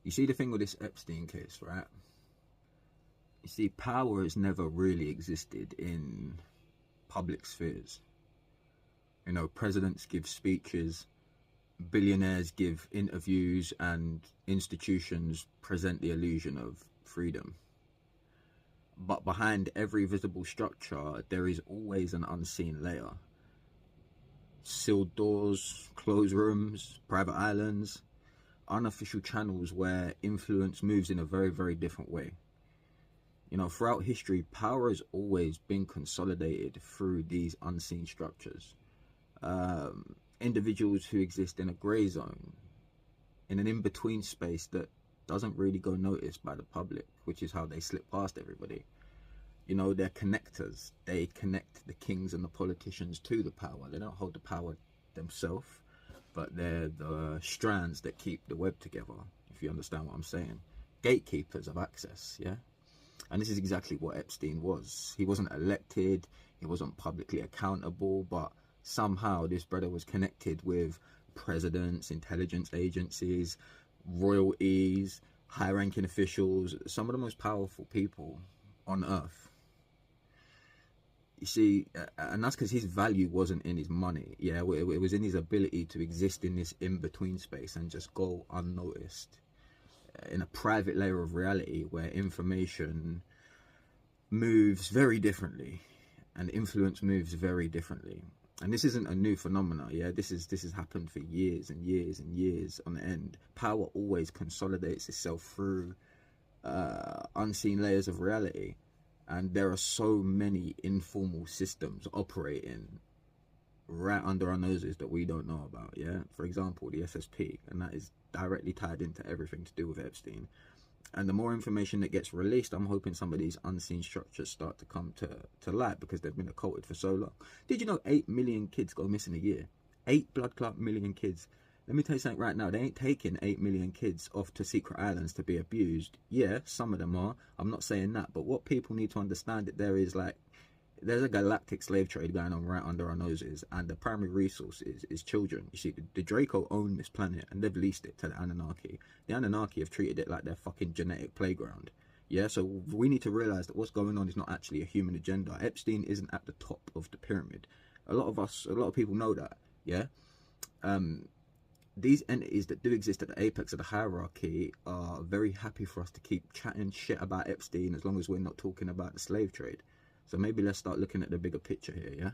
You see the thing with this Epstein case, right? You see, power has never really existed in public spheres. You know, presidents give speeches, billionaires give interviews, and institutions present the illusion of freedom. But behind every visible structure, there is always an unseen layer. Sealed doors, closed rooms, private islands, unofficial channels where influence moves in a very, very different way. You know, throughout history, power has always been consolidated through these unseen structures. Individuals who exist in a grey zone, in an in-between space that doesn't really go noticed by the public, which is how they slip past everybody. You know, they're connectors. They connect the kings and the politicians to the power. They don't hold the power themselves, but they're the strands that keep the web together, if you understand what I'm saying. Gatekeepers of access, yeah? And this is exactly what Epstein was. He wasn't elected, he wasn't publicly accountable, but somehow this brother was connected with presidents, intelligence agencies, royalties, high-ranking officials, some of the most powerful people on earth. You see, and that's because his value wasn't in his money. Yeah, it was in his ability to exist in this in-between space and just go unnoticed in a private layer of reality where information moves very differently and influence moves very differently. And this isn't a new phenomena, yeah. This has happened for years and years and years on end. Power always consolidates itself through unseen layers of reality. And there are so many informal systems operating right under our noses that we don't know about, yeah? For example, the SSP, and that is directly tied into everything to do with Epstein. And the more information that gets released, I'm hoping some of these unseen structures start to come to light, because they've been occulted for so long. Did you know 8 million kids go missing a year? 8 blood clot million kids. Let me tell you something right now. They ain't taking 8 million kids off to secret islands to be abused. Yeah, some of them are. I'm not saying that. But what people need to understand that there's a galactic slave trade going on right under our noses. And the primary resource is children. You see, the Draco own this planet and they've leased it to the Anunnaki. The Anunnaki have treated it like their fucking genetic playground. Yeah, so we need to realize that what's going on is not actually a human agenda. Epstein isn't at the top of the pyramid. A lot of people know that. Yeah. These entities that do exist at the apex of the hierarchy are very happy for us to keep chatting shit about Epstein as long as we're not talking about the slave trade. So maybe let's start looking at the bigger picture here, yeah?